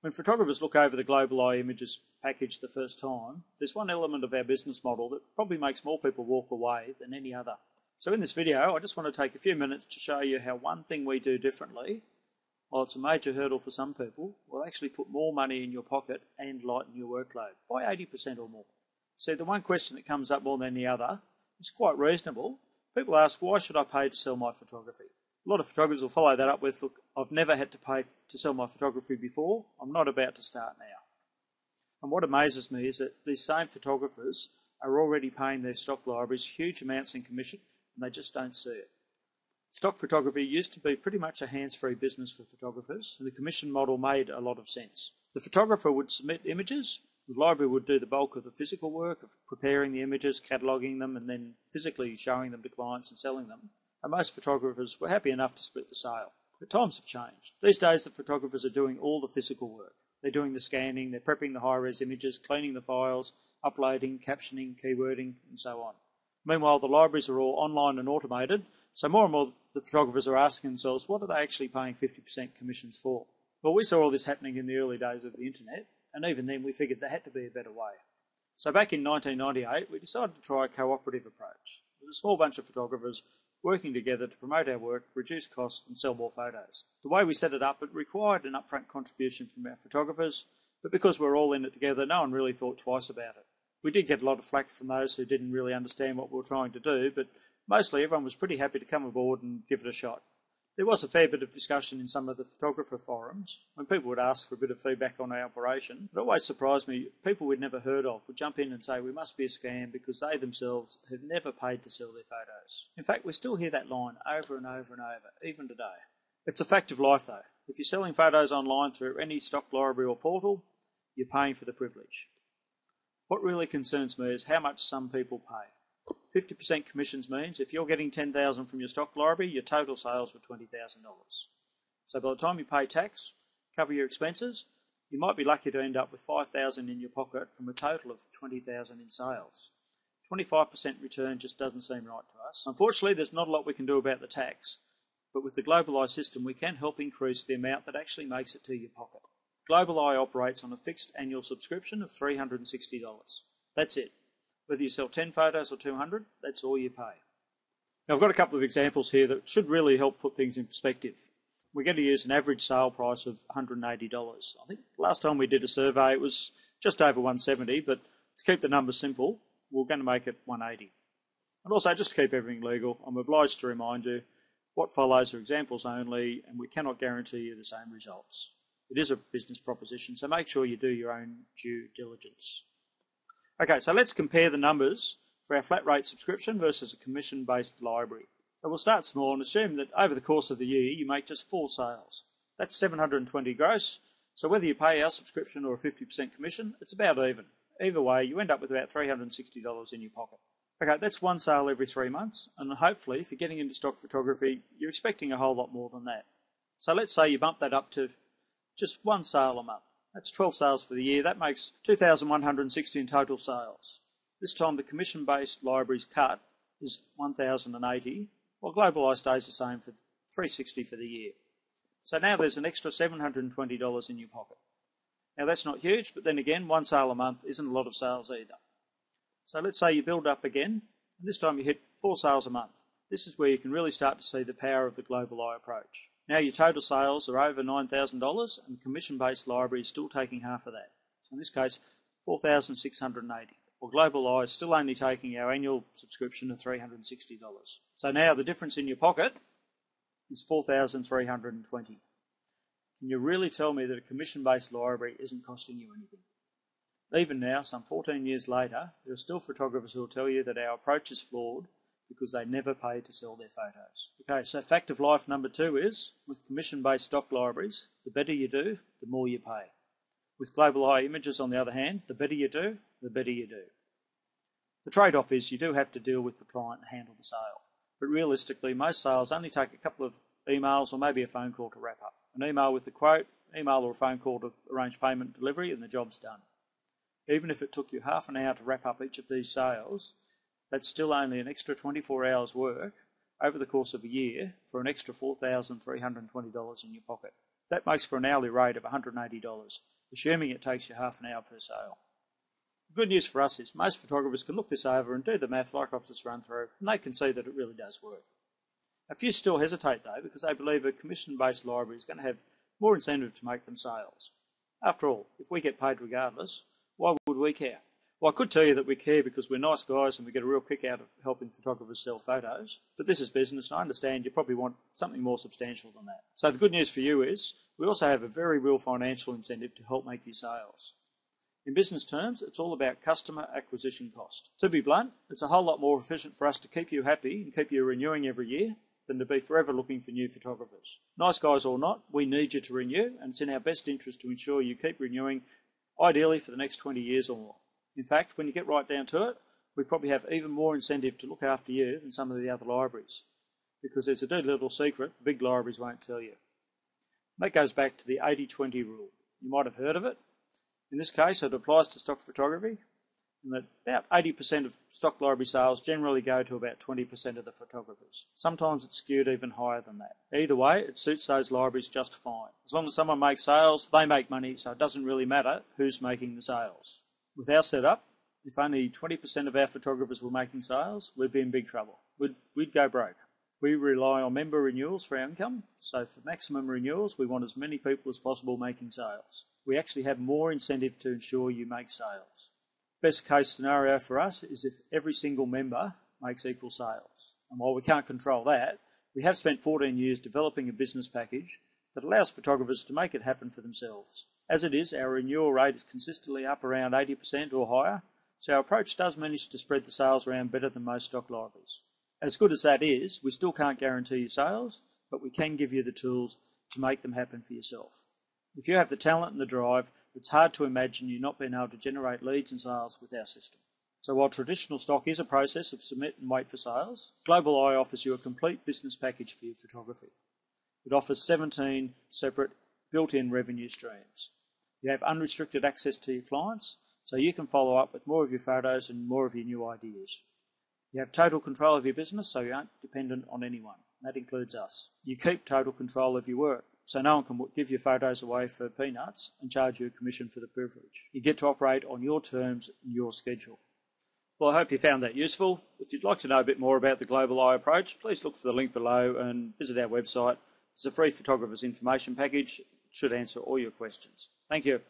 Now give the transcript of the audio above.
When photographers look over the Global Eye Images package the first time, there's one element of our business model that probably makes more people walk away than any other. So in this video, I just want to take a few minutes to show you how one thing we do differently, while it's a major hurdle for some people, will actually put more money in your pocket and lighten your workload by 80% or more. See, the one question that comes up more than any other is quite reasonable. People ask, why should I pay to sell my photography? A lot of photographers will follow that up with, look, I've never had to pay to sell my photography before. I'm not about to start now. And what amazes me is that these same photographers are already paying their stock libraries huge amounts in commission, and they just don't see it. Stock photography used to be pretty much a hands-free business for photographers, and the commission model made a lot of sense. The photographer would submit images, the library would do the bulk of the physical work of preparing the images, cataloguing them, and then physically showing them to clients and selling them. And most photographers were happy enough to split the sale. But times have changed. These days the photographers are doing all the physical work. They're doing the scanning, they're prepping the high-res images, cleaning the files, uploading, captioning, keywording, and so on. Meanwhile, the libraries are all online and automated, so more and more the photographers are asking themselves, what are they actually paying 50% commissions for? Well, we saw all this happening in the early days of the internet, and even then we figured there had to be a better way. So back in 1998, we decided to try a cooperative approach. It was a small bunch of photographers working together to promote our work, reduce costs and sell more photos. The way we set it up, it required an upfront contribution from our photographers, but because we're all in it together, no one really thought twice about it. We did get a lot of flack from those who didn't really understand what we were trying to do, but mostly everyone was pretty happy to come aboard and give it a shot. There was a fair bit of discussion in some of the photographer forums when people would ask for a bit of feedback on our operation. It always surprised me, people we'd never heard of would jump in and say we must be a scam because they themselves have never paid to sell their photos. In fact, we still hear that line over and over and over, even today. It's a fact of life though. If you're selling photos online through any stock library or portal, you're paying for the privilege. What really concerns me is how much some people pay. 50% commissions means if you're getting $10,000 from your stock library, your total sales were $20,000. So by the time you pay tax, cover your expenses, you might be lucky to end up with $5,000 in your pocket from a total of $20,000 in sales. 25% return just doesn't seem right to us. Unfortunately, there's not a lot we can do about the tax, but with the Global Eye system, we can help increase the amount that actually makes it to your pocket. Global Eye operates on a fixed annual subscription of $360. That's it. Whether you sell 10 photos or 200, that's all you pay. Now I've got a couple of examples here that should really help put things in perspective. We're going to use an average sale price of $180. I think last time we did a survey it was just over $170, but to keep the numbers simple, we're going to make it $180. And also, just to keep everything legal, I'm obliged to remind you what follows are examples only, and we cannot guarantee you the same results. It is a business proposition, so make sure you do your own due diligence. Okay, so let's compare the numbers for our flat rate subscription versus a commission-based library. So we'll start small and assume that over the course of the year you make just 4 sales. That's 720 gross, so whether you pay our subscription or a 50% commission, it's about even. Either way, you end up with about $360 in your pocket. Okay, that's 1 sale every 3 months, and hopefully if you're getting into stock photography, you're expecting a whole lot more than that. So let's say you bump that up to just 1 sale a month. That's 12 sales for the year. That makes 2,160 in total sales. This time the commission-based library's cut is 1,080, while Global Eye stays the same for $360 for the year. So now there's an extra $720 in your pocket. Now that's not huge, but then again, 1 sale a month isn't a lot of sales either. So let's say you build up again, and this time you hit 4 sales a month. This is where you can really start to see the power of the Global Eye approach. Now your total sales are over $9,000 and the commission-based library is still taking half of that. So in this case, $4,680. Well, Global Eye is still only taking our annual subscription of $360. So now the difference in your pocket is $4,320. Can you really tell me that a commission-based library isn't costing you anything? Even now, some 14 years later, there are still photographers who will tell you that our approach is flawed because they never pay to sell their photos. Okay, so fact of life number 2 is, with commission-based stock libraries, the better you do, the more you pay. With Global Eye Images, on the other hand, the better you do, the better you do. The trade-off is you do have to deal with the client and handle the sale. But realistically, most sales only take a couple of emails or maybe a phone call to wrap up. An email with the quote, email or a phone call to arrange payment and delivery, and the job's done. Even if it took you half an hour to wrap up each of these sales, that's still only an extra 24 hours work over the course of a year for an extra $4,320 in your pocket. That makes for an hourly rate of $180, assuming it takes you half an hour per sale. The good news for us is most photographers can look this over and do the math like I've just run through, and they can see that it really does work. A few still hesitate though, because they believe a commission-based library is going to have more incentive to make them sales. After all, if we get paid regardless, why would we care? Well, I could tell you that we care because we're nice guys and we get a real kick out of helping photographers sell photos, but this is business and I understand you probably want something more substantial than that. So the good news for you is we also have a very real financial incentive to help make you sales. In business terms, it's all about customer acquisition cost. To be blunt, it's a whole lot more efficient for us to keep you happy and keep you renewing every year than to be forever looking for new photographers. Nice guys or not, we need you to renew, and it's in our best interest to ensure you keep renewing, ideally for the next 20 years or more. In fact, when you get right down to it, we probably have even more incentive to look after you than some of the other libraries, because there's a dirty little secret the big libraries won't tell you. That goes back to the 80-20 rule. You might have heard of it. In this case, it applies to stock photography, and that about 80% of stock library sales generally go to about 20% of the photographers. Sometimes it's skewed even higher than that. Either way, it suits those libraries just fine. As long as someone makes sales, they make money, so it doesn't really matter who's making the sales. With our setup, if only 20% of our photographers were making sales, we'd be in big trouble. We'd go broke. We rely on member renewals for our income, so for maximum renewals, we want as many people as possible making sales. We actually have more incentive to ensure you make sales. Best case scenario for us is if every single member makes equal sales. And while we can't control that, we have spent 14 years developing a business package that allows photographers to make it happen for themselves. As it is, our renewal rate is consistently up around 80% or higher, so our approach does manage to spread the sales around better than most stock libraries. As good as that is, we still can't guarantee you sales, but we can give you the tools to make them happen for yourself. If you have the talent and the drive, it's hard to imagine you not being able to generate leads and sales with our system. So while traditional stock is a process of submit and wait for sales, Global Eye offers you a complete business package for your photography. It offers 17 separate built-in revenue streams. You have unrestricted access to your clients, so you can follow up with more of your photos and more of your new ideas. You have total control of your business, so you aren't dependent on anyone. That includes us. You keep total control of your work, so no one can give your photos away for peanuts and charge you a commission for the privilege. You get to operate on your terms and your schedule. Well, I hope you found that useful. If you'd like to know a bit more about the Global Eye approach, please look for the link below and visit our website. It's a free photographer's information package. It should answer all your questions. Thank you.